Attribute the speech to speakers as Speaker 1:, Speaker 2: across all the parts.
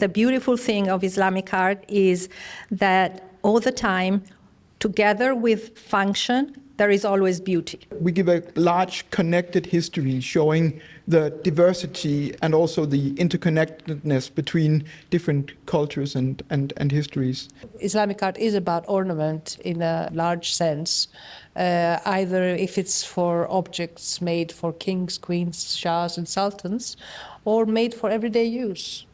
Speaker 1: The beautiful thing of Islamic art is that all the time, together with function, there is always beauty.
Speaker 2: We give a large connected history showing the diversity and also the interconnectedness between different cultures and histories.
Speaker 3: Islamic art is about ornament in a large sense, either if it's for objects made for kings, queens, shahs and sultans, or made for everyday use.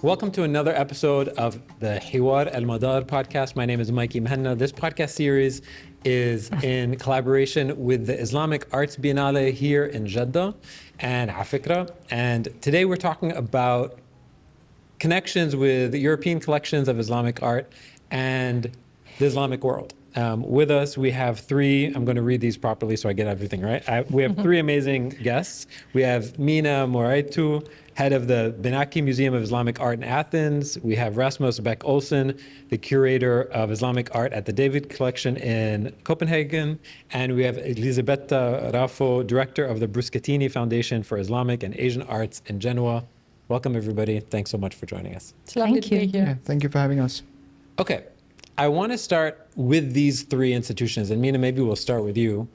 Speaker 4: Welcome to another episode of the Hwar AlMadar podcast. My name is Mikey Mhenna. This podcast series is in collaboration with the Islamic Arts Biennale here in Jeddah and afikra. And today we're talking about connections with the European collections of Islamic art and the Islamic world. With us, we have three, I'm going to read these properly so I get everything right. We have three amazing guests. We have Mina Moraitou, head of the Benaki Museum of Islamic Art in Athens. We have Rasmus Bech Olsen, the curator of Islamic art at the David Collection in Copenhagen. And we have Elisabetta Raffo, director of the Bruschettini Foundation for Islamic and Asian Arts in Genoa. Welcome, everybody. Thanks so much for joining us.
Speaker 3: It's lovely to be here.
Speaker 2: Yeah, thank you for having us.
Speaker 4: Okay, I want to start with these three institutions. And Mina, maybe we'll start with you.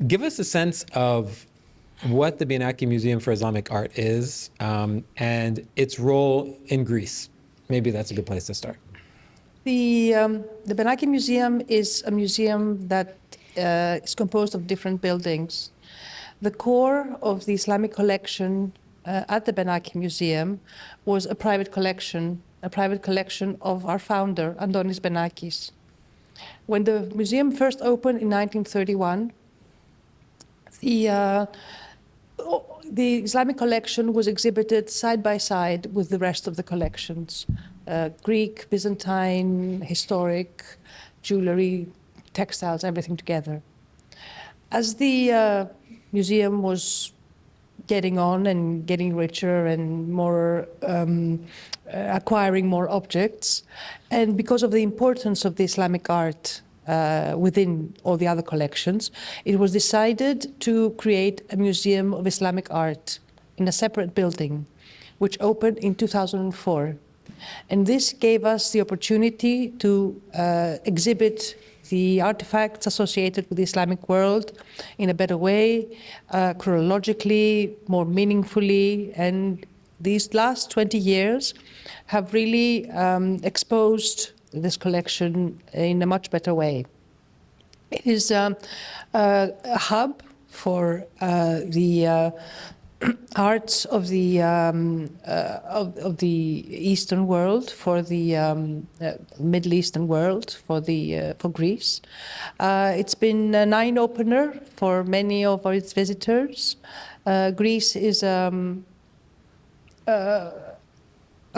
Speaker 4: Give us a sense of what the Benaki Museum for Islamic Art is and its role in Greece. Maybe that's a good place to start.
Speaker 3: The Benaki Museum is a museum that is composed of different buildings. The core of the Islamic collection at the Benaki Museum was a private collection of our founder, Antonis Benakis. When the museum first opened in 1931, the Islamic collection was exhibited side by side with the rest of the collections, Greek, Byzantine, historic, jewelry, textiles, everything together. As the museum was getting on and getting richer and more acquiring more objects, and because of the importance of the Islamic art within all the other collections, it was decided to create a museum of Islamic art in a separate building, which opened in 2004. And this gave us the opportunity to exhibit the artifacts associated with the Islamic world in a better way, chronologically, more meaningfully. And these last 20 years have really exposed this collection in a much better way. It is a hub for the arts of the Eastern world, for the Middle Eastern world, for Greece. It's been an eye-opener for many of its visitors. Greece is a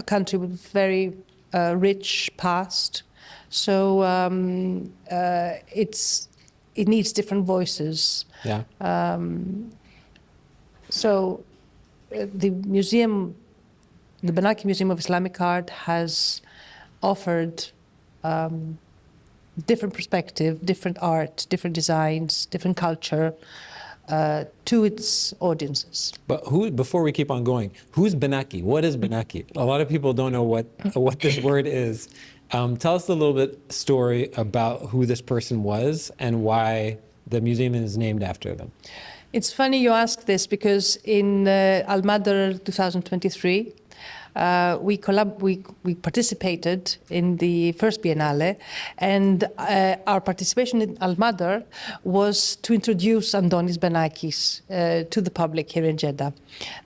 Speaker 3: country with very rich past, so it needs different voices.
Speaker 4: Yeah.
Speaker 3: So the museum, the Benaki Museum of Islamic Art, has offered different perspective, different art, different designs, different culture to its audiences.
Speaker 4: But before we keep on going, who's Benaki? What is Benaki? A lot of people don't know what this word is. Tell us a little bit story about who this person was and why the museum is named after them.
Speaker 3: It's funny you ask this because in AlMadar 2023, we participated in the first Biennale, and our participation in AlMadar was to introduce Antonis Benakis to the public here in Jeddah.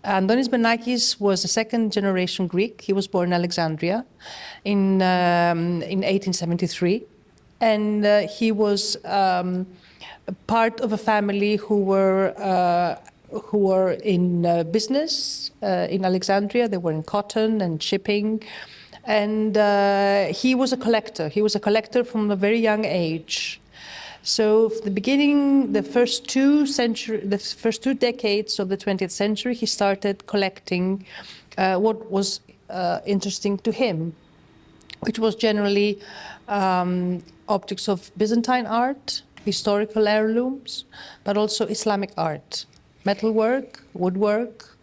Speaker 3: Antonis Benakis was a second-generation Greek. He was born in Alexandria in 1873, and he was part of a family who were in business in Alexandria. They were in cotton and shipping. And he was a collector. He was a collector from a very young age. So from the beginning, the first two decades of the 20th century, he started collecting what was interesting to him, which was generally objects of Byzantine art, historical heirlooms, but also Islamic art, metalwork, woodwork,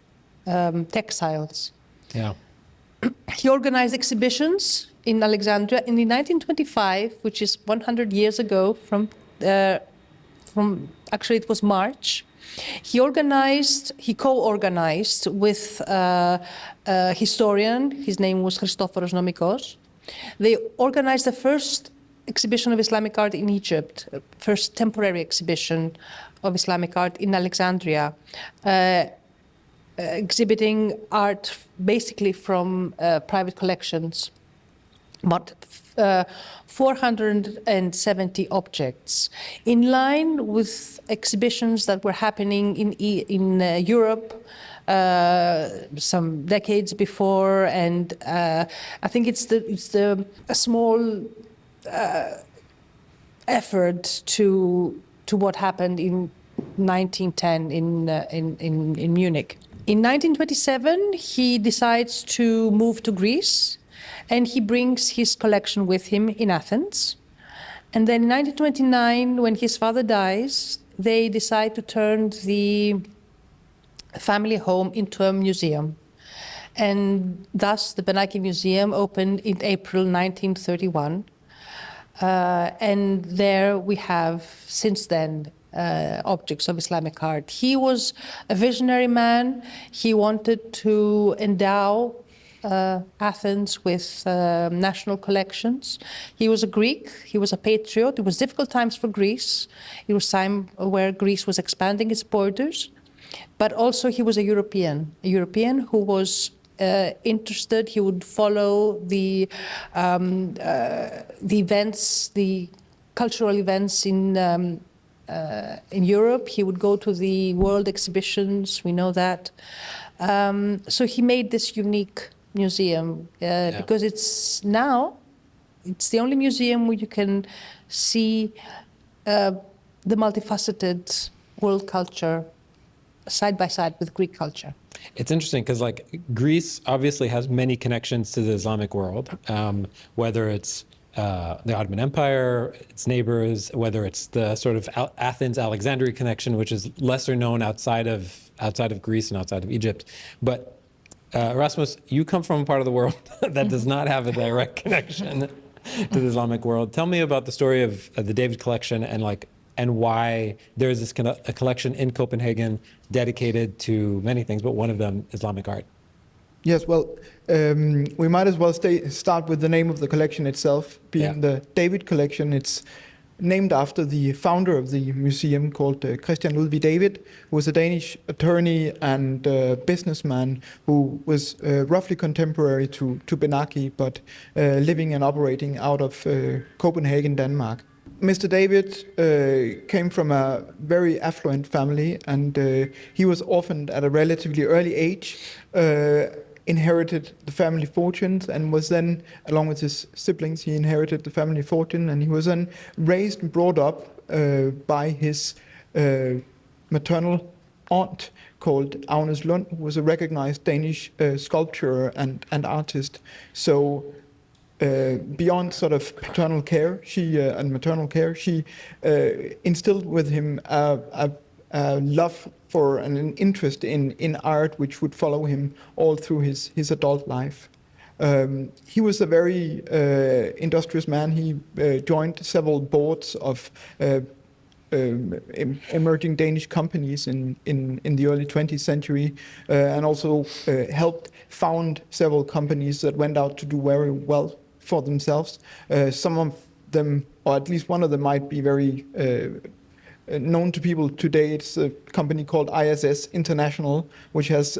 Speaker 3: textiles.
Speaker 4: Yeah.
Speaker 3: He organized exhibitions in Alexandria in 1925, which is 100 years ago from actually it was March. He co-organized with a historian, his name was Christoforos Nomikos. They organized the first exhibition of Islamic art in Egypt, first temporary exhibition of Islamic art in Alexandria, exhibiting art basically from private collections, but 470 objects, in line with exhibitions that were happening in Europe some decades before, and I think it's a small effort to what happened in 1910 in Munich. In 1927, he decides to move to Greece, and he brings his collection with him in Athens. And then in 1929, when his father dies, they decide to turn the family home into a museum. And thus the Benaki Museum opened in April 1931. And there we have, since then, objects of Islamic art. He was a visionary man. He wanted to endow Athens with national collections. He was a Greek. He was a patriot. It was difficult times for Greece. It was time where Greece was expanding its borders. But also he was a European who was interested. He would follow the events, the cultural events in Europe. He would go to the world exhibitions, we know that. So he made this unique museum because it's the only museum where you can see the multifaceted world culture side by side with Greek culture.
Speaker 4: It's interesting because like Greece obviously has many connections to the Islamic world, whether it's the Ottoman Empire, its neighbors, whether it's the sort of Athens-Alexandria connection, which is lesser known outside of Greece and outside of Egypt. But Rasmus, you come from a part of the world that does not have a direct connection to the Islamic world. Tell me about the story of the David collection and why there is a collection in Copenhagen dedicated to many things, but one of them Islamic art.
Speaker 2: Yes, well, we might as well start with the name of the collection itself, being the David Collection. It's named after the founder of the museum called Christian Ludvig David, who was a Danish attorney and businessman who was roughly contemporary to Benaki, but living and operating out of Copenhagen, Denmark. Mr. David came from a very affluent family, and he was orphaned at a relatively early age, inherited the family fortunes, and was then, along with his siblings, he inherited the family fortune, and he was then raised and brought up by his maternal aunt called Agnes Lund, who was a recognized Danish sculptor and artist. So beyond sort of paternal care and maternal care, she instilled with him a love for and an interest in art, which would follow him all through his adult life. He was a very industrious man. He joined several boards of emerging Danish companies in the early 20th century, and also helped found several companies that went out to do very well for themselves. Some of them, or at least one of them, might be very known to people today. It's a company called ISS International, which has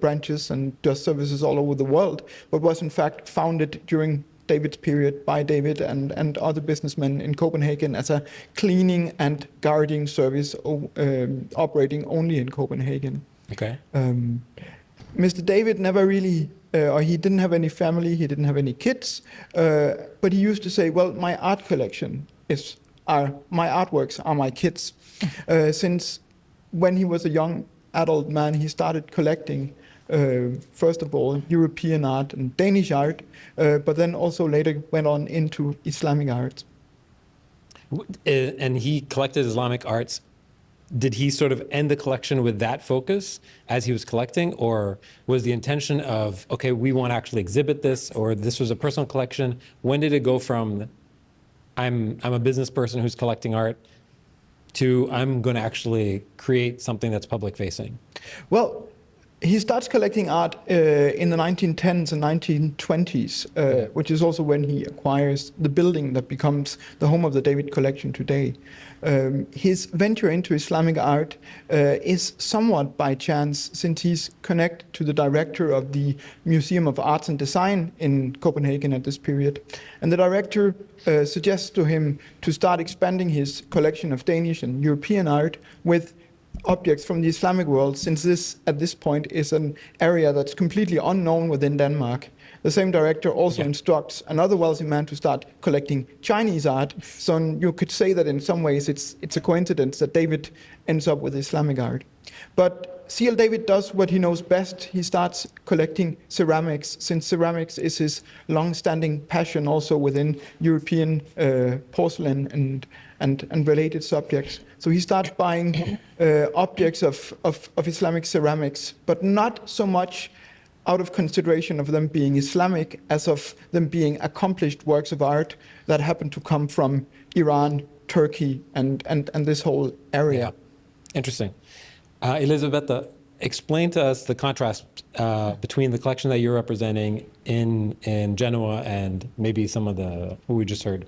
Speaker 2: branches and does services all over the world, but was in fact founded during David's period by David and other businessmen in Copenhagen as a cleaning and guarding service operating only in Copenhagen.
Speaker 4: Okay.
Speaker 2: Mr. David never really, he didn't have any family, he didn't have any kids, but he used to say, well, my art collection my artworks are my kids. Since when he was a young adult man, he started collecting, first of all, European art and Danish art, but then also later went on into Islamic art.
Speaker 4: And he collected Islamic arts. Did he sort of end the collection with that focus as he was collecting, or was the intention of, okay, we want to actually exhibit this, or this was a personal collection? When did it go from I'm a business person who's collecting art to I'm going to actually create something that's public facing?
Speaker 2: Well, he starts collecting art in the 1910s and 1920s, which is also when he acquires the building that becomes the home of the David Collection today. His venture into Islamic art is somewhat by chance, since he's connected to the director of the Museum of Arts and Design in Copenhagen at this period. And the director suggests to him to start expanding his collection of Danish and European art with objects from the Islamic world, since this, at this point, is an area that's completely unknown within Denmark. The same director also instructs another wealthy man to start collecting Chinese art. So you could say that in some ways it's a coincidence that David ends up with Islamic art. But C.L. David does what he knows best. He starts collecting ceramics, since ceramics is his long-standing passion also within European porcelain and related subjects. So he starts buying objects of Islamic ceramics, but not so much out of consideration of them being Islamic as of them being accomplished works of art that happen to come from Iran, Turkey, and this whole area.
Speaker 4: Yeah. Interesting. Elisabetta, explain to us the contrast between the collection that you're representing in Genoa and maybe some of who we just heard.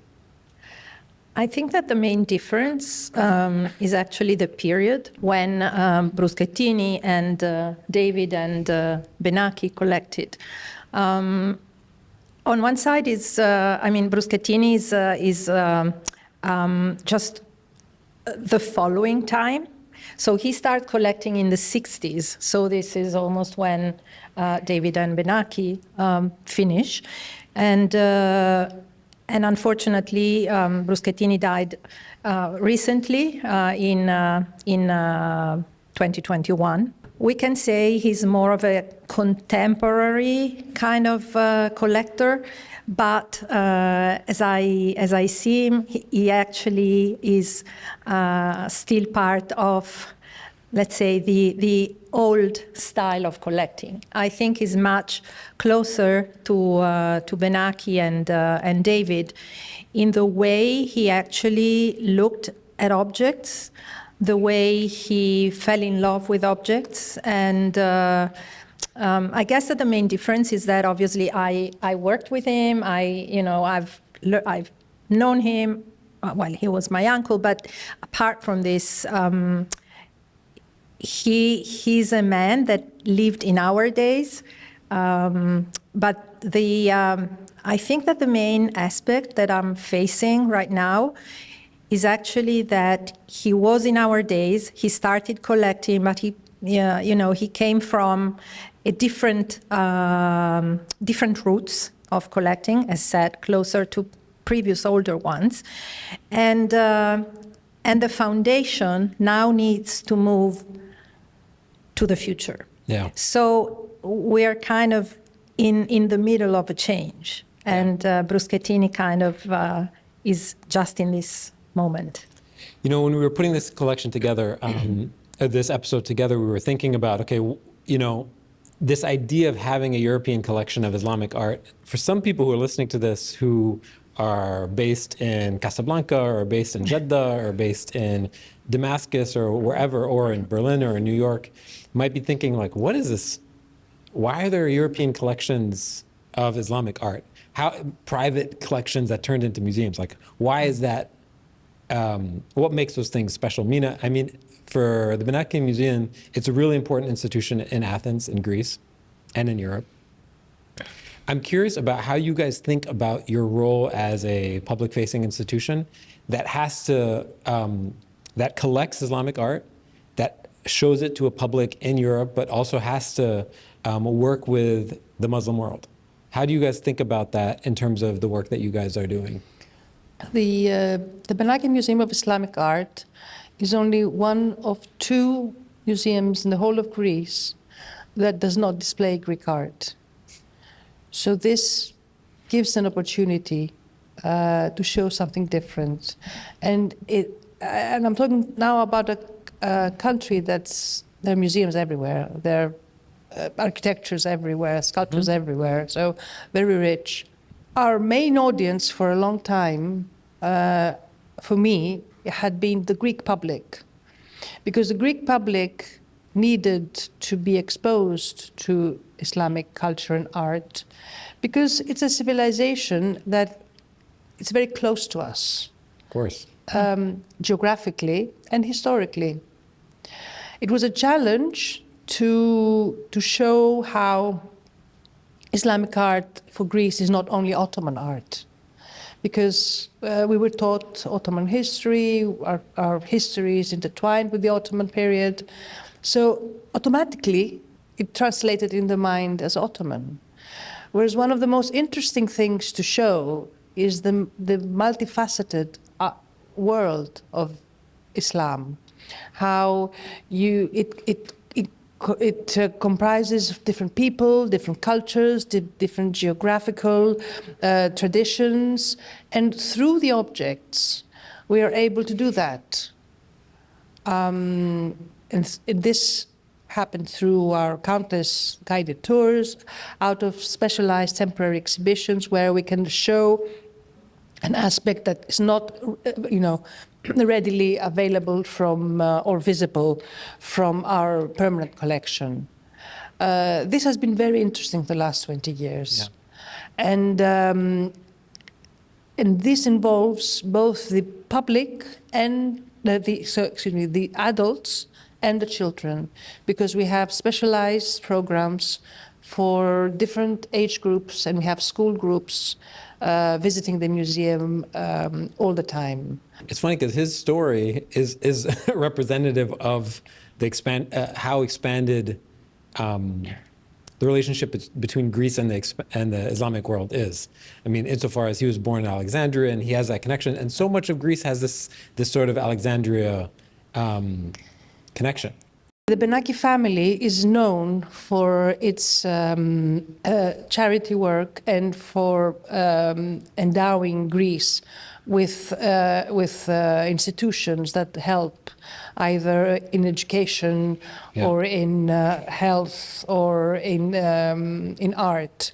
Speaker 1: I think that the main difference is actually the period when Bruschettini and David and Benaki collected. On one side is, Bruschettini is just the following time. So he started collecting in the 60s. So this is almost when David and Benaki finish. And unfortunately, Bruschettini died recently in 2021. We can say he's more of a contemporary kind of collector, but as I see him, he actually is still part of, let's say, the old style of collecting. I think he's much closer to Benaki and David in the way he actually looked at objects, the way he fell in love with objects, and I guess that the main difference is that obviously I worked with him. I've known him. Well, he was my uncle, but apart from this. He's a man that lived in our days, but I think that the main aspect that I'm facing right now is actually that he was in our days. He started collecting, but he came from a different roots of collecting, as said, closer to previous older ones, and the foundation now needs to move to the future.
Speaker 4: Yeah.
Speaker 1: So we're kind of in the middle of a change, and Bruschettini kind of is just in this moment.
Speaker 4: You know, when we were putting this collection together, this episode together, we were thinking about, okay, this idea of having a European collection of Islamic art, for some people who are listening to this who are based in Casablanca or based in Jeddah or based in Damascus or wherever, or in Berlin or in New York, might be thinking like, what is this? Why are there European collections of Islamic art? How private collections that turned into museums? Like, why is that? What makes those things special? Mina, I mean, for the Benaki Museum, it's a really important institution in Athens, in Greece, and in Europe. I'm curious about how you guys think about your role as a public-facing institution that has to, that collects Islamic art, that shows it to a public in Europe, but also has to work with the Muslim world. How do you guys think about that in terms of the work that you guys are doing?
Speaker 3: The Benaki Museum of Islamic Art is only one of 2 museums in the whole of Greece that does not display Greek art. So this gives an opportunity to show something different. And I'm talking now about a country there are museums everywhere, there are architectures everywhere, sculptures everywhere, so very rich. Our main audience for a long time, for me, had been the Greek public, because the Greek public needed to be exposed to Islamic culture and art, because it's a civilization that it's very close to us.
Speaker 4: Of course.
Speaker 3: Geographically and historically. It was a challenge to show how Islamic art for Greece is not only Ottoman art, because we were taught Ottoman history, our history is intertwined with the Ottoman period, so automatically it translated in the mind as Ottoman. Whereas one of the most interesting things to show is the multifaceted world of Islam, how it comprises of different people, different cultures, different geographical traditions, and through the objects we are able to do that. And this happened through our countless guided tours, out of specialized temporary exhibitions where we can show an aspect that is not, readily available from or visible from our permanent collection. This has been very interesting the last 20 years. Yeah. And this involves both the public and the adults and the children, because we have specialized programs for different age groups, and we have school groups visiting the museum all the time.
Speaker 4: It's funny because his story is representative of the how expanded the relationship between Greece and the Islamic world is. I mean, insofar as he was born in Alexandria and he has that connection, and so much of Greece has this sort of Alexandria connection.
Speaker 3: The Benaki family is known for its charity work and for endowing Greece with institutions that help either in education or in health or in art.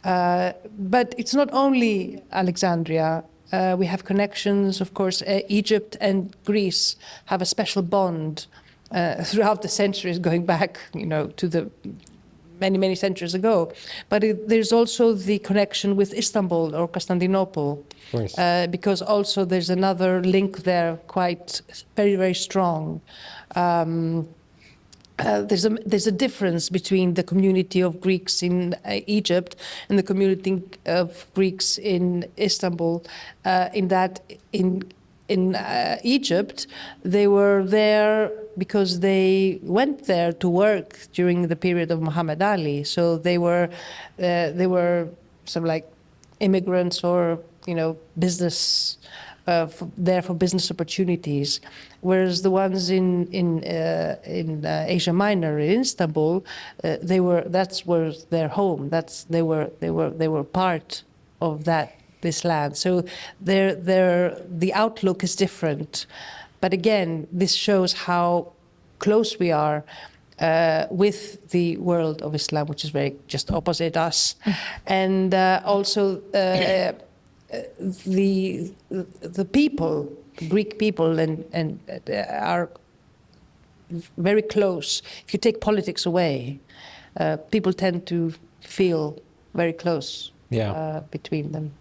Speaker 3: But it's not only Alexandria. We have connections, of course. Egypt and Greece have a special bond throughout the centuries, going back, to the many centuries ago. But there's also the connection with Istanbul or Constantinople, because also there's another link there, quite very strong. There's a difference between the community of Greeks in Egypt and the community of Greeks in Istanbul, in that in Egypt, they were there because they went there to work during the period of Muhammad Ali. So they were sort of like immigrants or business there for business opportunities. Whereas the ones in Asia Minor, in Istanbul, that was their home. They were part of this land. So the outlook is different. But again, this shows how close we are with the world of Islam, which is very just opposite us. And also the people, Greek people, and are very close. If you take politics away, people tend to feel very close between them.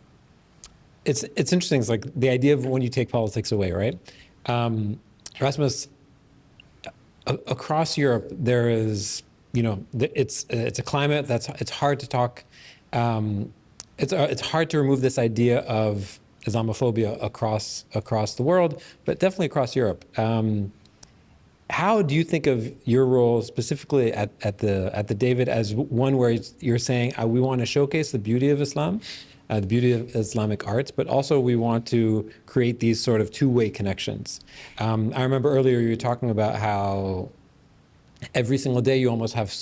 Speaker 4: It's interesting. It's like the idea of when you take politics away, right? Rasmus, across Europe, there is, it's a climate it's hard to talk. It's hard to remove this idea of Islamophobia across the world, but definitely across Europe. How do you think of your role specifically at the David as one where you're saying we want to showcase the beauty of Islam, the beauty of Islamic arts, but also we want to create these sort of two-way connections? I remember earlier you were talking about how every single day you almost have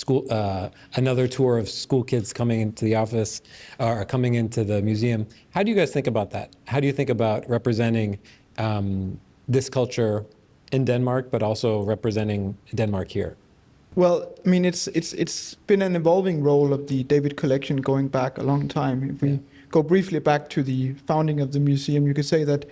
Speaker 4: another tour of school kids coming into the office or coming into the museum. How do you guys think about that? How do you think about representing this culture in Denmark, but also representing Denmark here?
Speaker 2: Well, I mean, it's been an evolving role of the David Collection going back a long time. If we go briefly back to the founding of the museum, you could say that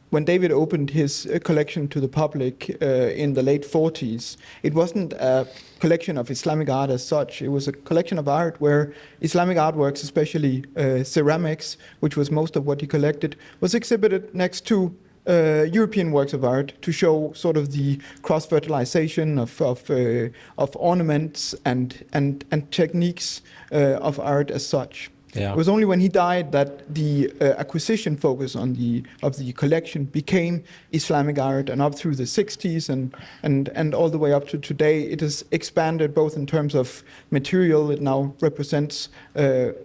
Speaker 2: when David opened his collection to the public in the late 40s, it wasn't a collection of Islamic art as such. It was a collection of art where Islamic artworks, especially ceramics, which was most of what he collected, was exhibited next to European works of art to show sort of the cross-fertilization of ornaments and techniques of art as such.
Speaker 4: Yeah.
Speaker 2: It was only when he died that the acquisition focus of the collection became Islamic art, and up through the 60s and all the way up to today, it has expanded both in terms of material. It now represents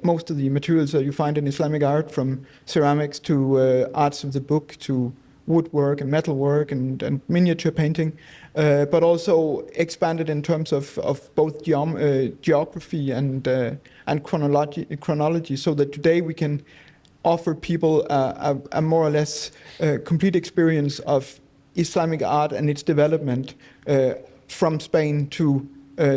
Speaker 2: most of the materials that you find in Islamic art, from ceramics to arts of the book to woodwork and metalwork and miniature painting, but also expanded in terms of both geography and chronology, so that today we can offer people a more or less complete experience of Islamic art and its development from Spain to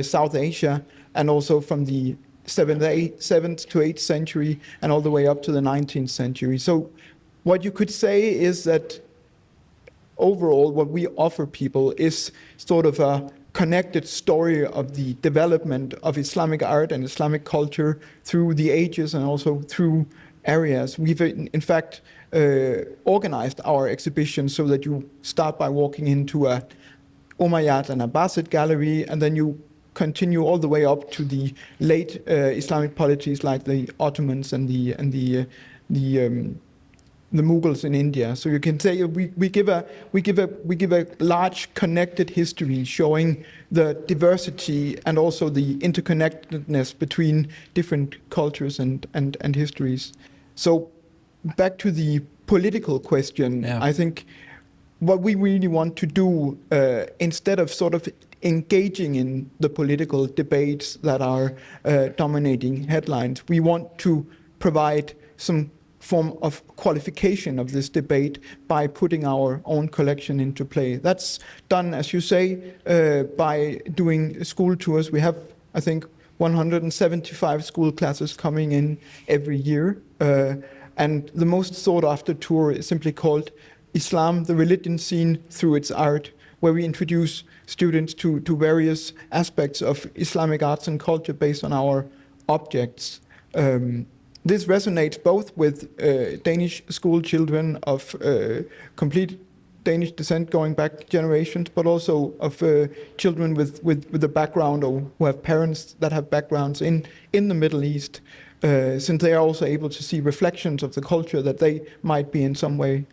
Speaker 2: South Asia, and also from the 7th to 8th century and all the way up to the 19th century. So what you could say is that overall, what we offer people is sort of a connected story of the development of Islamic art and Islamic culture through the ages and also through areas. We've in fact organized our exhibition so that you start by walking into a Umayyad and Abbasid gallery, and then you continue all the way up to the late Islamic polities like the Ottomans and the Mughals in India. So you can say we give a large connected history showing the diversity and also the interconnectedness between different cultures and histories. So back to the political question, I think what we really want to do, instead of sort of engaging in the political debates that are dominating headlines, we want to provide some form of qualification of this debate by putting our own collection into play. That's done, as you say, by doing school tours. We have, I think, 175 school classes coming in every year. And the most sought after tour is simply called Islam, the Religion Scene Through Its Art, where we introduce students to various aspects of Islamic arts and culture based on our objects. This resonates both with Danish school children of complete Danish descent going back generations, but also of children with a background or who have parents that have backgrounds in the Middle East, since they are also able to see reflections of the culture that they might be in some way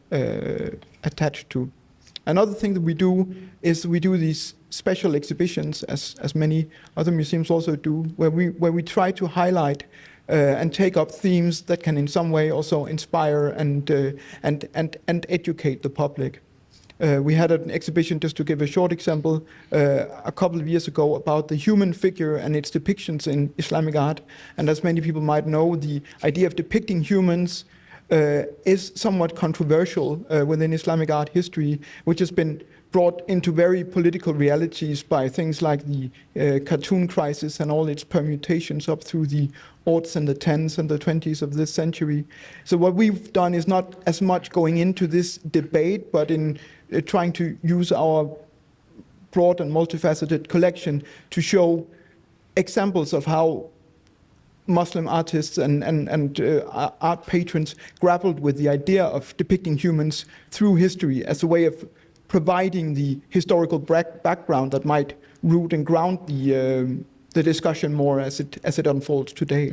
Speaker 2: attached to. Another thing that we do is we do these special exhibitions, as many other museums also do, where we try to highlight and take up themes that can in some way also inspire and educate the public. We had an exhibition, just to give a short example, a couple of years ago about the human figure and its depictions in Islamic art. And as many people might know, the idea of depicting humans is somewhat controversial within Islamic art history, which has been brought into very political realities by things like the cartoon crisis and all its permutations up through the aughts and the 10s and the 20s of this century. So what we've done is not as much going into this debate, but in trying to use our broad and multifaceted collection to show examples of how Muslim artists and art patrons grappled with the idea of depicting humans through history as a way of providing the historical background that might root and ground the discussion more as it unfolds today.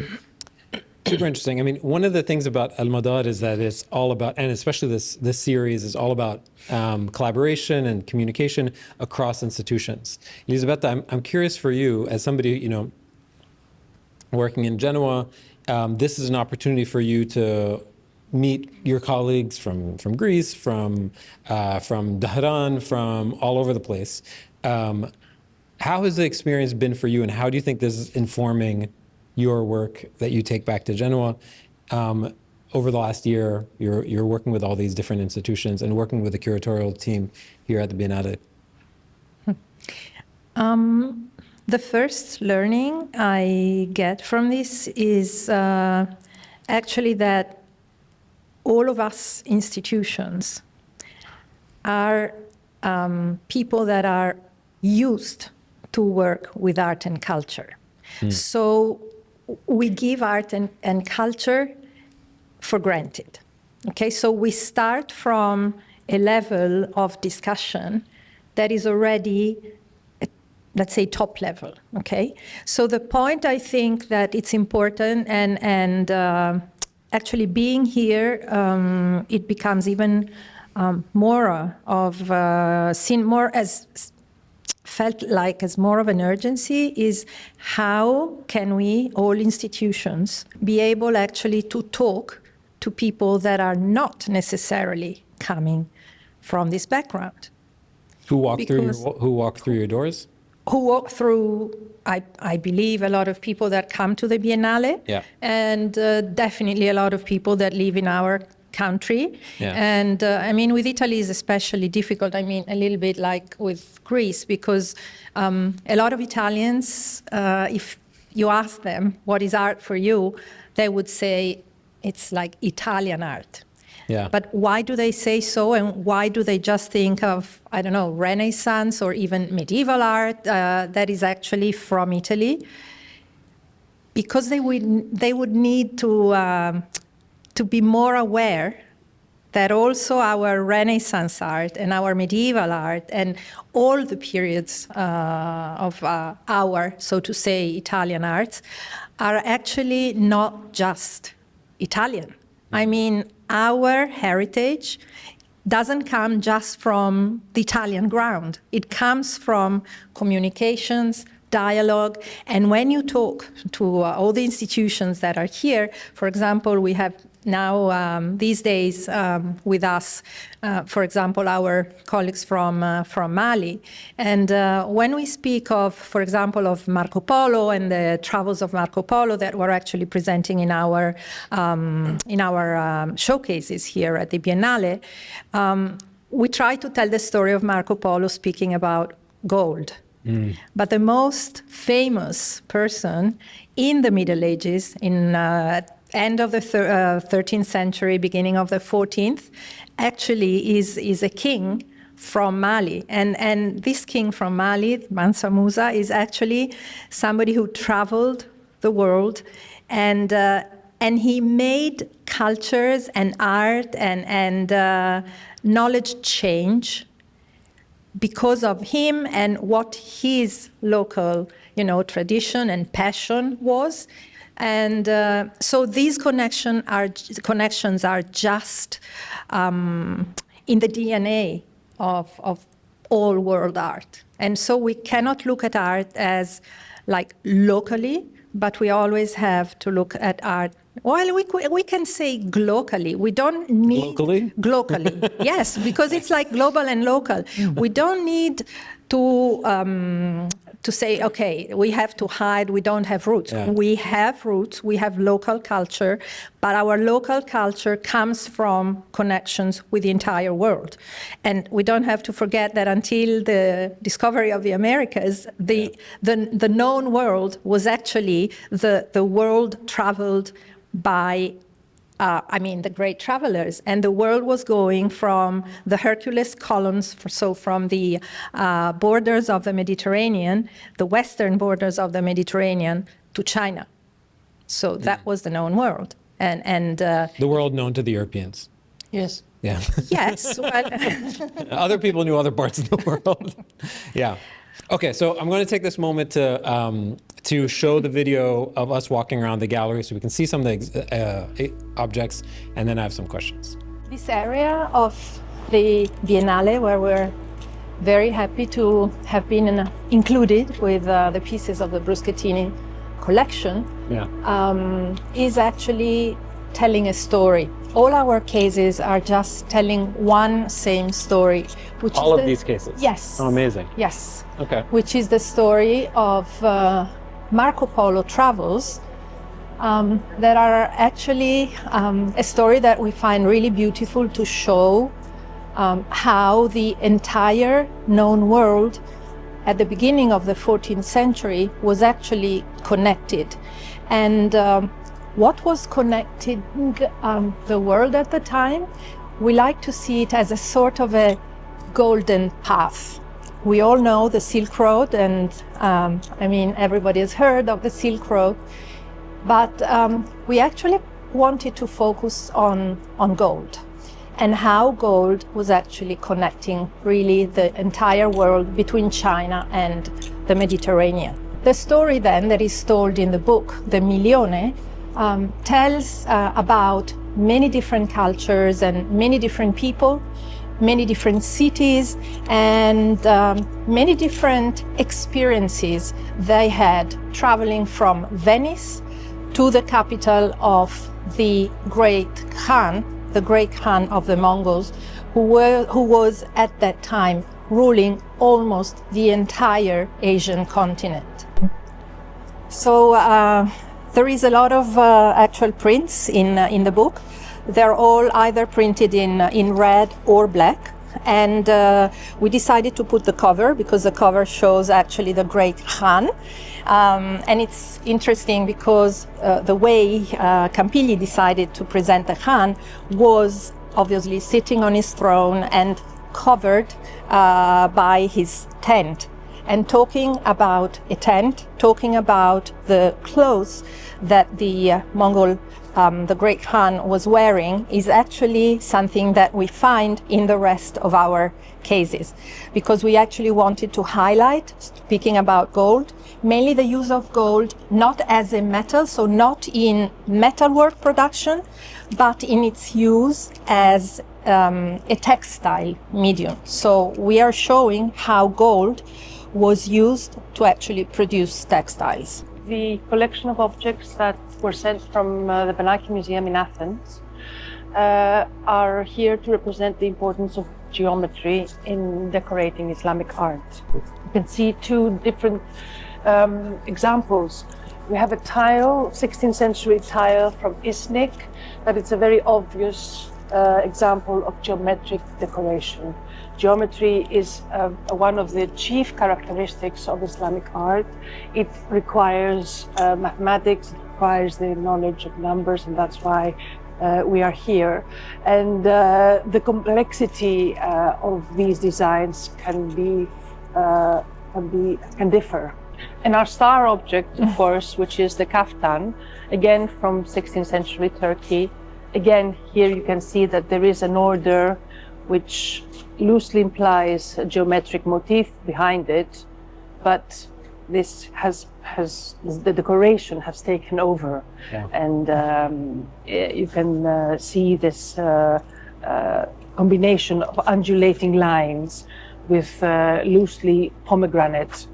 Speaker 4: Super interesting. I mean, one of the things about AlMadar is that it's all about, and especially this series is all about collaboration and communication across institutions. Elisabetta, I'm curious for you, as somebody working in Genoa, this is an opportunity for you to meet your colleagues from Greece, from Tehran, from all over the place. How has the experience been for you, and how do you think this is informing your work that you take back to Genoa? Over the last year, you're working with all these different institutions and working with the curatorial team here at the Biennale.
Speaker 1: The first learning I get from this is actually that all of us institutions are people that are used to work with art and culture. So we give art and culture for granted. Okay, so we start from a level of discussion that is already, let's say, top level. Okay, so the point I think that it's important, and actually being here, it becomes even more of seen more as felt like as more of an urgency, is how can we, all institutions, be able actually to talk to people that are not necessarily coming from this background.
Speaker 4: Who walk through your doors?
Speaker 1: Who walk through, I believe, a lot of people that come to the Biennale, and definitely a lot of people that live in our country. And I mean, with Italy is especially difficult. I mean, a little bit like with Greece, because a lot of Italians, if you ask them what is art for you, they would say it's like Italian art. But why do they say so, and why do they just think of, I don't know, Renaissance or even medieval art that is actually from Italy? Because they would need to be more aware that also our Renaissance art and our medieval art and all the periods of our, so to say, Italian arts are actually not just Italian. I mean, our heritage doesn't come just from the Italian ground. It comes from communications, dialogue, and when you talk to all the institutions that are here, for example, we have now these days with us, for example, our colleagues from Mali, and when we speak of, for example, of Marco Polo and the travels of Marco Polo that we're actually presenting in our showcases here at the Biennale, we try to tell the story of Marco Polo speaking about gold. But the most famous person in the Middle Ages, in end of the 13th century, beginning of the 14th, actually is a king from Mali. And this king from Mali, Mansa Musa, is actually somebody who traveled the world, and he made cultures and art and knowledge change because of him and what his local, tradition and passion was. And so these connections are just in the DNA of all world art. And so we cannot look at art as like locally, but we always have to look at art. Well, we can say globally. We don't need... Globally, yes, because it's like global and local. We don't need to say, okay, we have to hide, we don't have roots. We have roots, we have local culture, but our local culture comes from connections with the entire world. And we don't have to forget that until the discovery of the Americas, the known world was actually the world traveled by the great travelers, and the world was going from the Hercules columns, from the borders of the Mediterranean, the western borders of the Mediterranean, to China. So that was the known world, and
Speaker 4: the world known to the Europeans.
Speaker 3: Yes.
Speaker 4: Yeah.
Speaker 1: Yes. Well,
Speaker 4: other people knew other parts of the world. Yeah. Okay, so I'm going to take this moment to show the video of us walking around the gallery so we can see some of the objects, and then I have some questions.
Speaker 1: This area of the Biennale, where we're very happy to have been included with the pieces of the Bruschettini collection, is actually telling a story. All our cases are just telling one same story.
Speaker 4: All of these cases?
Speaker 1: Yes.
Speaker 4: Oh, amazing.
Speaker 1: Yes.
Speaker 4: Okay.
Speaker 1: which is the story of Marco Polo travels, that are actually a story that we find really beautiful to show how the entire known world at the beginning of the 14th century was actually connected. And what was connecting the world at the time, we like to see it as a sort of a golden path. We all know the Silk Road, and I mean, everybody has heard of the Silk Road, but we actually wanted to focus on gold and how gold was actually connecting really the entire world between China and the Mediterranean. The story then that is told in the book, The Milione, tells about many different cultures and many different people, many different cities, and many different experiences they had traveling from Venice to the capital of the great Khan, the great Khan of the Mongols, who was at that time ruling almost the entire Asian continent. So there is a lot of actual prints in the book. They're all either printed in red or black. And we decided to put the cover because the cover shows actually the great Khan. And it's interesting because the way Campigli decided to present the Khan was obviously sitting on his throne and covered by his tent. And talking about a tent, talking about the clothes that the Mongol, the great Khan was wearing, is actually something that we find in the rest of our cases. Because we actually wanted to highlight, speaking about gold, mainly the use of gold not as a metal, so not in metalwork production, but in its use as a textile medium. So we are showing how gold was used to actually produce textiles.
Speaker 3: The collection of objects that were sent from the Benaki Museum in Athens are here to represent the importance of geometry in decorating Islamic art. You can see two different examples. We have a tile, 16th century tile from Iznik, that it's a very obvious example of geometric decoration. Geometry is one of the chief characteristics of Islamic art. It requires mathematics, it requires the knowledge of numbers, and that's why we are here. And the complexity of these designs can differ. And our star object, of course, which is the kaftan, again from 16th century Turkey. Again, here you can see that there is an order which loosely implies a geometric motif behind it, but this the decoration has taken over. Yeah. And you can see this combination of undulating lines with loosely pomegranate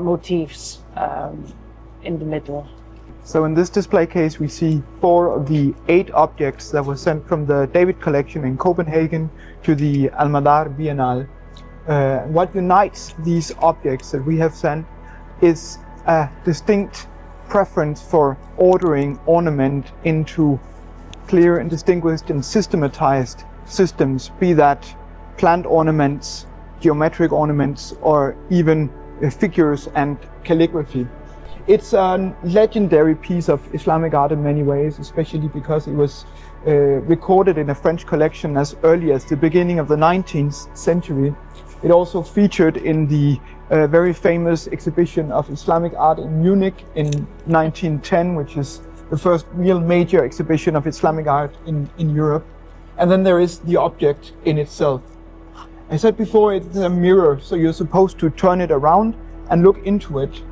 Speaker 3: motifs in the middle.
Speaker 2: So in this display case, we see 4 of the 8 objects that were sent from the David collection in Copenhagen to the AlMadar Biennale. What unites these objects that we have sent is a distinct preference for ordering ornament into clear and distinguished and systematized systems, be that plant ornaments, geometric ornaments, or even figures and calligraphy. It's a legendary piece of Islamic art in many ways, especially because it was recorded in a French collection as early as the beginning of the 19th century. It also featured in the very famous exhibition of Islamic art in Munich in 1910, which is the first real major exhibition of Islamic art in Europe. And then there is the object in itself. I said before, it's a mirror, so you're supposed to turn it around and look into it.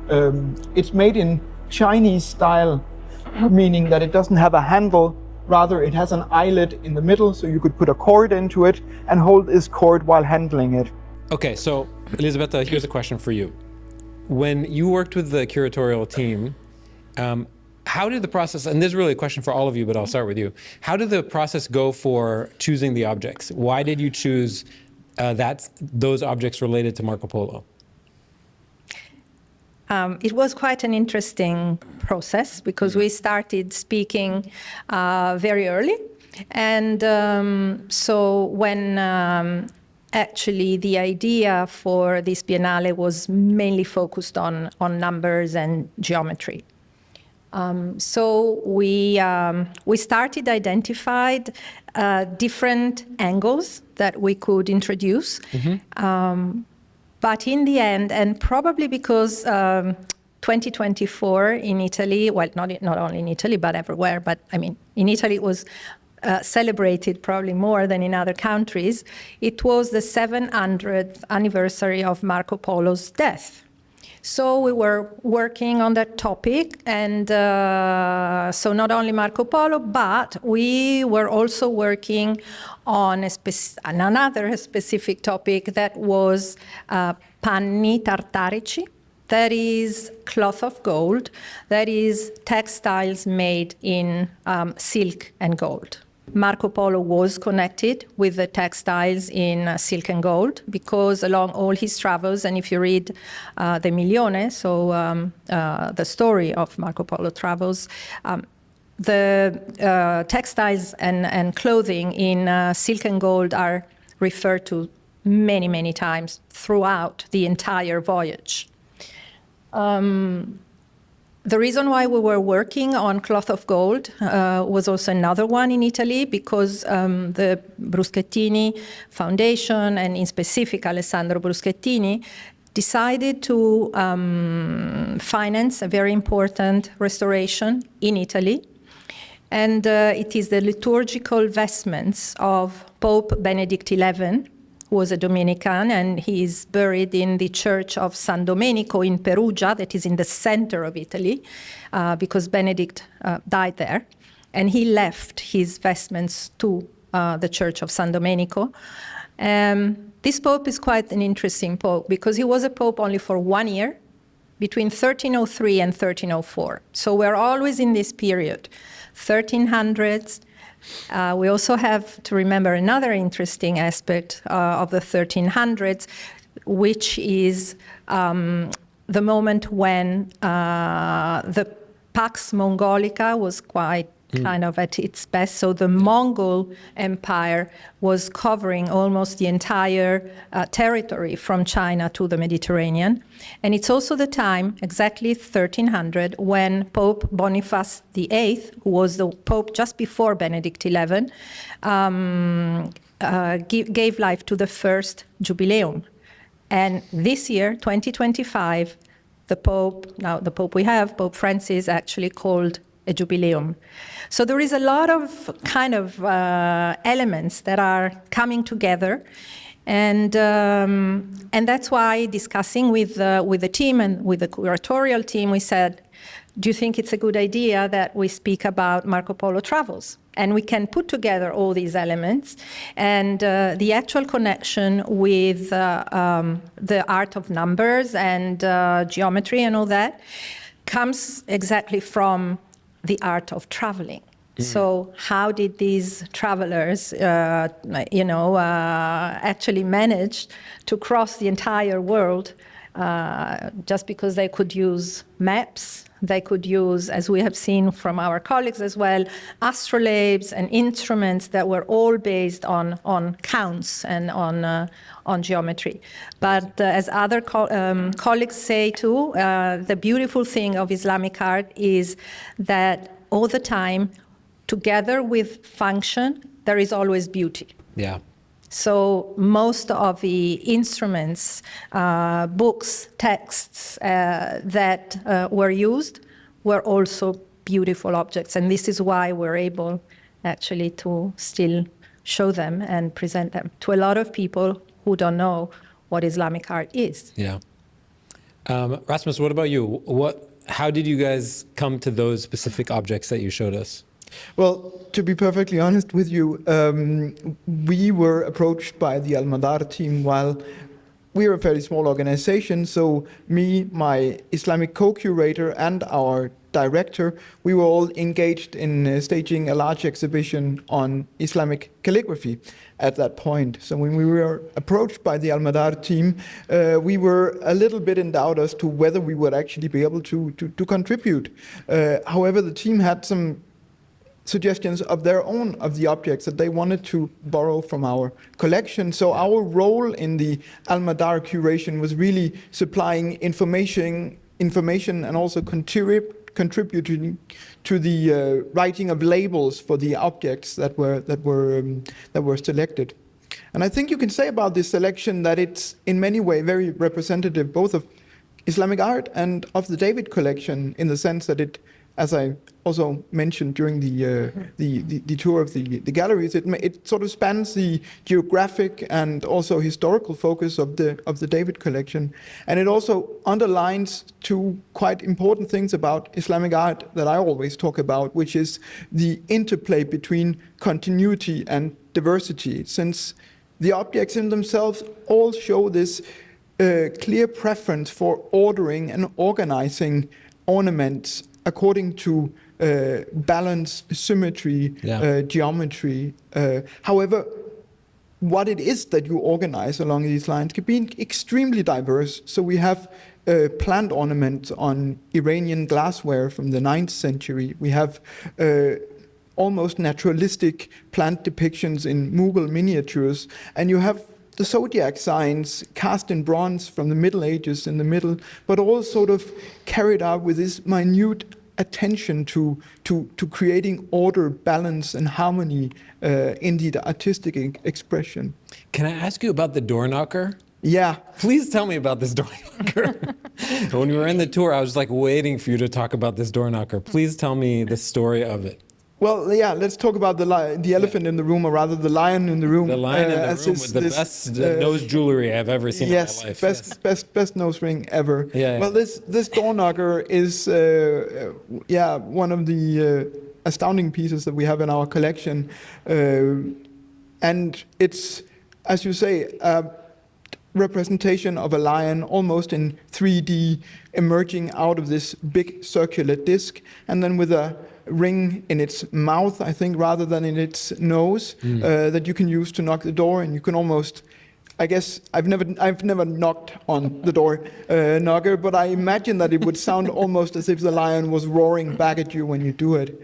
Speaker 2: It's made in Chinese style, meaning that it doesn't have a handle, rather it has an eyelet in the middle, so you could put a cord into it and hold this cord while handling it.
Speaker 4: Okay, so Elisabetta, here's a question for you. When you worked with the curatorial team, how did the process, and this is really a question for all of you, but I'll start with you. How did the process go for choosing the objects? Why did you choose those objects related to Marco Polo?
Speaker 1: it was quite an interesting process because we started speaking very early. And so when actually the idea for this Biennale was mainly focused on numbers and geometry. So we started identified different angles that we could introduce. But in the end, and probably because 2024 in Italy, well, not only in Italy, but everywhere, but I mean, in Italy it was celebrated probably more than in other countries. It was the 700th anniversary of Marco Polo's death. So we were working on that topic, and so not only Marco Polo, but we were also working on another specific topic that was panni tartarici, that is cloth of gold, that is textiles made in silk and gold. Marco Polo was connected with the textiles in silk and gold because along all his travels, and if you read the Milione, so the story of Marco Polo travels, the textiles and clothing in silk and gold are referred to many, many times throughout the entire voyage. The reason why we were working on cloth of gold was also another one in Italy because the Bruschettini Foundation, and in specific Alessandro Bruschettini, decided to finance a very important restoration in Italy. And it is the liturgical vestments of Pope Benedict XI, who was a Dominican, and he is buried in the church of San Domenico in Perugia, that is in the center of Italy, because Benedict died there. And he left his vestments to the church of San Domenico. This pope is quite an interesting pope because he was a pope only for 1 year, between 1303 and 1304. So we're always in this period, 1300s. We also have to remember another interesting aspect of the 1300s, which is the moment when the Pax Mongolica was quite kind of at its best. So the Mongol Empire was covering almost the entire territory from China to the Mediterranean. And it's also the time, exactly 1300, when Pope Boniface VIII, who was the Pope just before Benedict XI, gave life to the first Jubileum. And this year, 2025, the Pope we have, Pope Francis, actually called a Jubileum. So there is a lot of kind of elements that are coming together. And that's why discussing with the team and with the curatorial team, we said, do you think it's a good idea that we speak about Marco Polo travels? And we can put together all these elements. And the actual connection with the art of numbers and geometry and all that comes exactly from the art of traveling. So how did these travelers, actually manage to cross the entire world just because they could use maps, they could use, as we have seen from our colleagues as well, astrolabes and instruments that were all based on counts and on geometry. But as other colleagues say too, the beautiful thing of Islamic art is that all the time, together with function, there is always beauty.
Speaker 4: Yeah.
Speaker 1: So most of the instruments, books, texts that were used were also beautiful objects. And this is why we're able actually to still show them and present them to a lot of people who don't know what Islamic art is.
Speaker 4: Yeah. Rasmus, what about you? How did you guys come to those specific objects that you showed us?
Speaker 2: Well, to be perfectly honest with you, we were approached by the AlMadar team while we're a fairly small organization, so me, my Islamic co-curator, and our director, we were all engaged in staging a large exhibition on Islamic calligraphy at that point. So when we were approached by the AlMadar team, we were a little bit in doubt as to whether we would actually be able to contribute. However, the team had some suggestions of their own, of the objects that they wanted to borrow from our collection. So our role in the AlMadar curation was really supplying information and also contributing to the writing of labels for the objects that were selected. And I think you can say about this selection that it's in many ways very representative both of Islamic art and of the David collection, in the sense that it, as I also mentioned during the tour of the galleries, it sort of spans the geographic and also historical focus of the David collection, and it also underlines two quite important things about Islamic art that I always talk about, which is the interplay between continuity and diversity, since the objects in themselves all show this clear preference for ordering and organizing ornaments according to balance, symmetry, geometry. However, what it is that you organize along these lines can be extremely diverse. So we have plant ornaments on Iranian glassware from the 9th century. We have almost naturalistic plant depictions in Mughal miniatures, and you have the zodiac signs cast in bronze from the Middle Ages in the middle, but all sort of carried out with this minute attention to creating order, balance, and harmony in the artistic expression.
Speaker 4: Can I ask you about the door knocker?
Speaker 2: Yeah.
Speaker 4: Please tell me about this door knocker. When we were in the tour, I was like waiting for you to talk about this door knocker. Please tell me the story of it.
Speaker 2: Well, yeah, let's talk about the elephant in the room, or rather the lion in the room.
Speaker 4: The lion in the room with the best nose jewelry I've ever seen in my life.
Speaker 2: Best nose ring ever.
Speaker 4: Yeah.
Speaker 2: Well, this door knocker is one of the astounding pieces that we have in our collection, and it's, as you say, a representation of a lion almost in 3D emerging out of this big circular disc, and then with a ring in its mouth, I think, rather than in its nose, that you can use to knock the door, and you can almost, I guess, I've never knocked on the door knocker, but I imagine that it would sound almost as if the lion was roaring back at you when you do it.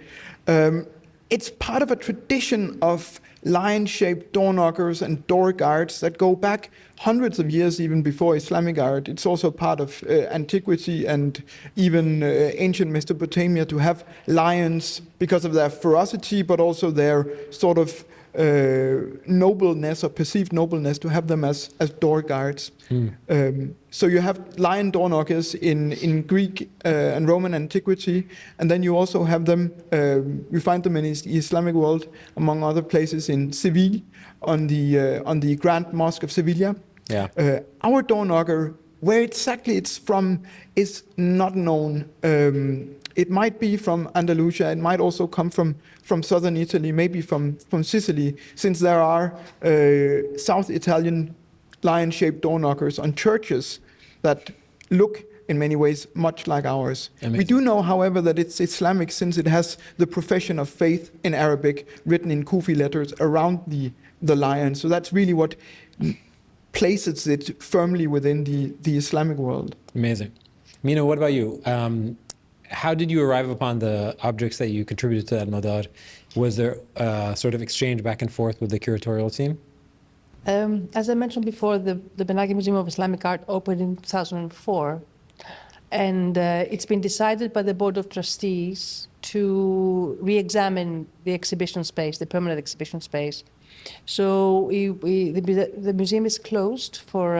Speaker 2: It's part of a tradition of lion-shaped door knockers and door guards that go back hundreds of years even before Islamic art. It's also part of antiquity and even ancient Mesopotamia to have lions because of their ferocity, but also their sort of nobleness or perceived nobleness, to have them as door guards. So you have lion door knockers in Greek and Roman antiquity, and then you also have them, you find them in the Islamic world, among other places in Seville, on the Grand Mosque of Sevilla.
Speaker 4: Yeah.
Speaker 2: Our door knocker, where exactly it's from, is not known. It might be from Andalusia. It might also come from southern Italy, maybe from Sicily, since there are South Italian lion-shaped door knockers on churches that look in many ways much like ours. Amazing. We do know, however, that it's Islamic, since it has the profession of faith in Arabic written in Kufi letters around the lion. So that's really what places it firmly within the Islamic world.
Speaker 4: Amazing. Mina, what about you? How did you arrive upon the objects that you contributed to AlMadar? Was there sort of exchange back and forth with the curatorial team?
Speaker 3: As I mentioned before, the Benaki Museum of Islamic Art opened in 2004, and it's been decided by the Board of Trustees to re-examine the exhibition space, the permanent exhibition space. So the museum is closed for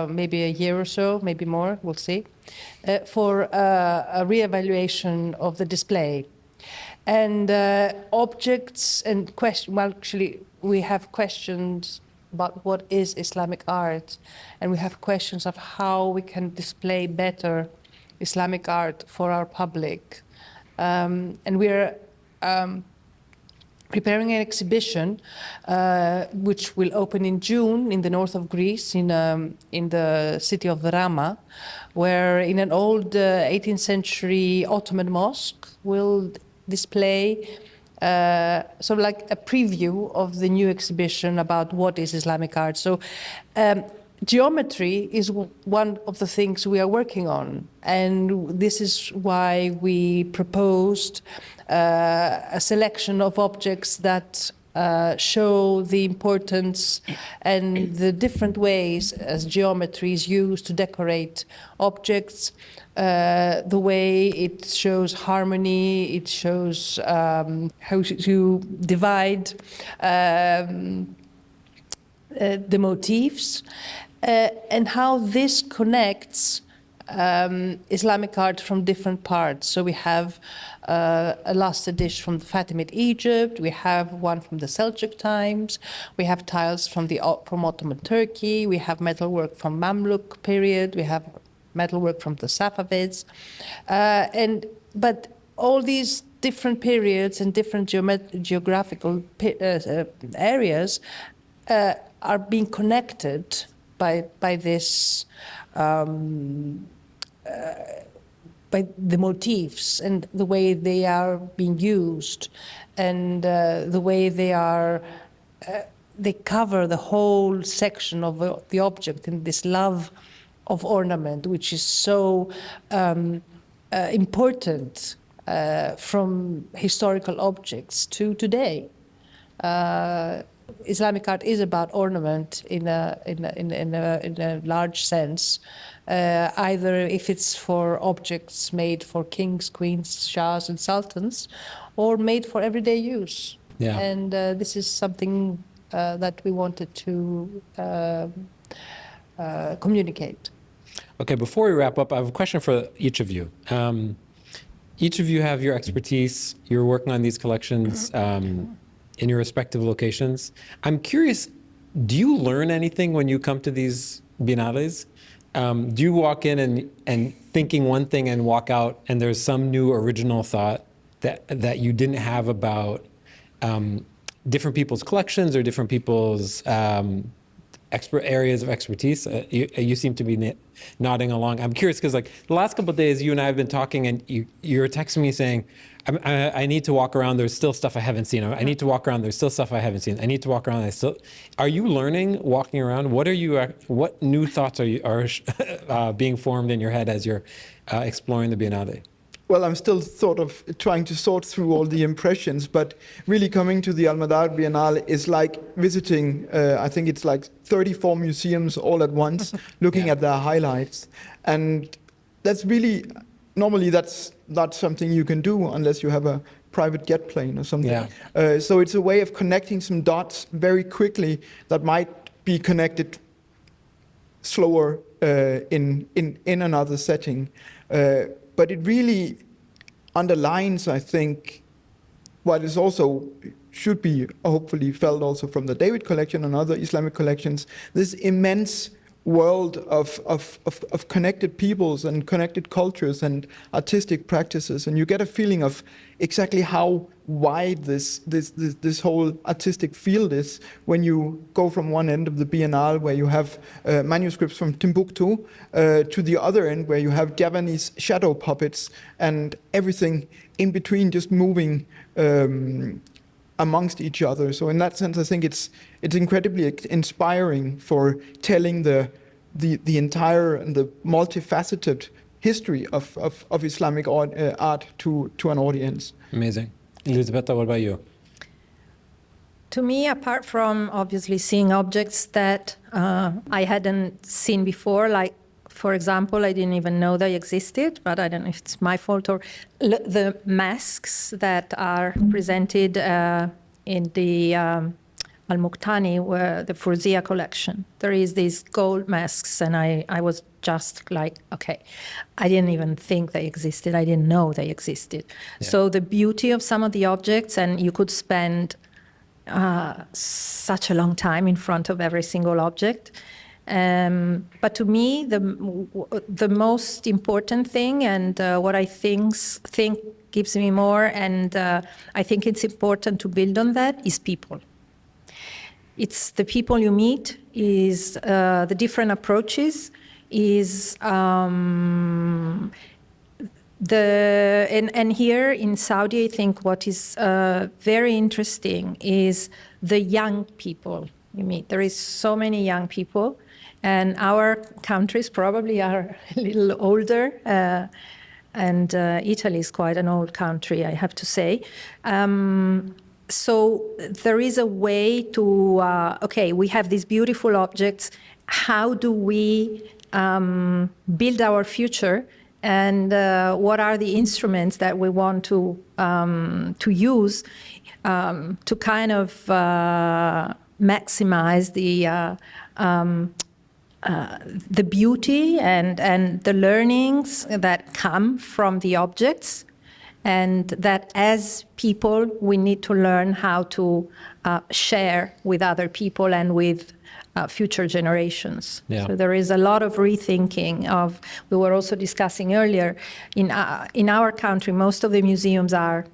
Speaker 3: maybe a year or so, maybe more, we'll see, for a re-evaluation of the display. And objects and questions, well, actually, we have questions about what is Islamic art, and we have questions of how we can display better Islamic art for our public. And we're preparing an exhibition which will open in June in the north of Greece, in the city of Rama, where in an old 18th century Ottoman mosque will display sort of like a preview of the new exhibition about what is Islamic art. So geometry is one of the things we are working on, and this is why we proposed a selection of objects that show the importance and the different ways as geometry is used to decorate objects, the way it shows harmony, it shows how to divide the motifs, and how this connects Islamic art from different parts. So we have a luster dish from the Fatimid Egypt, we have one from the Seljuk times, we have tiles from Ottoman Turkey, we have metalwork from Mamluk period, we have metalwork from the Safavids, but all these different periods and different geographical areas are being connected by this. By the motifs and the way they are being used, and the way they cover the whole section of the object in this love of ornament, which is so important from historical objects to today. Islamic art is about ornament in a large sense, either if it's for objects made for kings, queens, shahs, and sultans, or made for everyday use.
Speaker 4: Yeah.
Speaker 3: And this is something that we wanted to communicate.
Speaker 4: Okay, before we wrap up, I have a question for each of you. Each of you have your expertise. You're working on these collections in your respective locations. I'm curious, do you learn anything when you come to these biennales? Do you walk in and thinking one thing and walk out and there's some new original thought that you didn't have about different people's collections or different people's areas of expertise? You seem to be nodding along. I'm curious because like the last couple of days, you and I have been talking and you're texting me saying, I need to walk around, there's still stuff I haven't seen. I need to walk around, there's still stuff I haven't seen. I need to walk around, Are you learning walking around? What new thoughts are being formed in your head as you're exploring the Biennale?
Speaker 2: Well, I'm still sort of trying to sort through all the impressions, but really coming to the AlMadar Biennale is like visiting, I think it's like 34 museums all at once, looking at their highlights. And that's really, normally that's not something you can do unless you have a private jet plane or something. Yeah. So it's a way of connecting some dots very quickly that might be connected slower in another setting. But it really underlines, I think, what is also should be hopefully felt also from the David collection and other Islamic collections, this immense world of connected peoples and connected cultures and artistic practices, and you get a feeling of exactly how wide this whole artistic field is when you go from one end of the Biennale, where you have manuscripts from Timbuktu, to the other end where you have Javanese shadow puppets and everything in between just moving amongst each other. So in that sense, I think it's incredibly inspiring for telling the entire and the multifaceted history of Islamic art to an audience.
Speaker 4: Amazing. Elisabetta, what about you?
Speaker 1: To me, apart from obviously seeing objects that I hadn't seen before, like, for example, I didn't even know they existed, but I don't know if it's my fault, or the masks that are presented in the Al-Muqtani, where the Furzia collection. There is these gold masks, and I was just like, okay, I didn't even think they existed. I didn't know they existed. Yeah. So the beauty of some of the objects, and you could spend such a long time in front of every single object. But to me, the most important thing, and what I think gives me more, and I think it's important to build on that, is people. It's the people you meet, is the different approaches, is and here in Saudi, I think what is very interesting is the young people you meet. There is so many young people, and our countries probably are a little older, and Italy is quite an old country, I have to say. So there is a way to, okay, we have these beautiful objects. How do we build our future? And what are the instruments that we want to use to kind of maximize the beauty and the learnings that come from the objects, and that as people we need to learn how to share with other people and with future generations.
Speaker 4: Yeah.
Speaker 1: So there is a lot of rethinking of, we were also discussing earlier, in our country, most of the museums are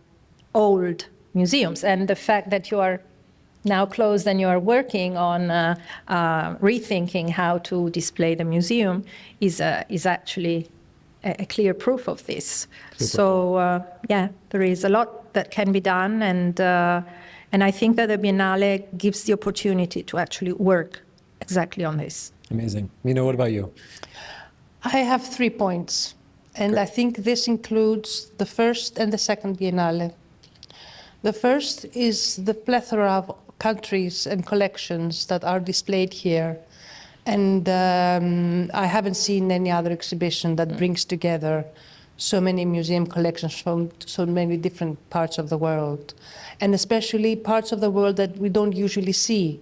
Speaker 1: old museums, and the fact that you are now closed and you are working on rethinking how to display the museum is actually a clear proof of this.
Speaker 4: Super.
Speaker 1: So yeah, there is a lot that can be done, and I think that the Biennale gives the opportunity to actually work exactly on this.
Speaker 4: Amazing. Mina, what about you?
Speaker 3: I have 3 points, and I think this includes the first and the second Biennale. The first is the plethora of countries and collections that are displayed here. And I haven't seen any other exhibition that brings together so many museum collections from so many different parts of the world, and especially parts of the world that we don't usually see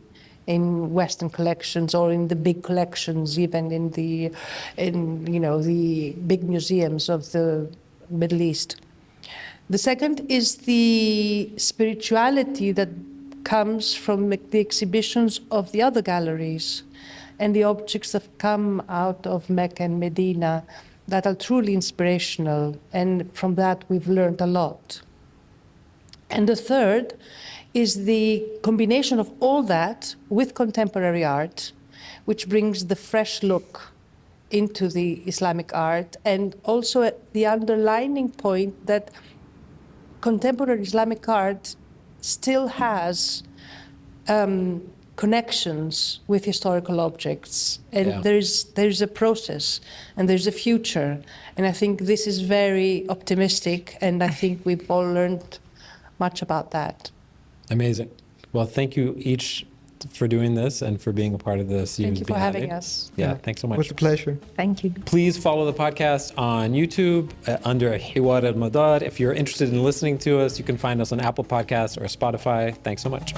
Speaker 3: in Western collections or in the big collections, even in the big museums of the Middle East. The second is the spirituality that comes from the exhibitions of the other galleries and the objects that come out of Mecca and Medina that are truly inspirational, and from that we've learned a lot. And the third is the combination of all that with contemporary art, which brings the fresh look into the Islamic art, and also the underlining point that contemporary Islamic art still has connections with historical objects, and there's a process and there's a future, and I think this is very optimistic, and I think we've all learned much about that.
Speaker 4: Amazing. Well, thank you each for doing this and for being a part of this.
Speaker 3: Thank you for having us.
Speaker 4: Yeah, thanks so much.
Speaker 2: It was a pleasure.
Speaker 1: Thank you.
Speaker 4: Please follow the podcast on YouTube under Hwar AlMadar. If you're interested in listening to us, you can find us on Apple Podcasts or Spotify. Thanks so much.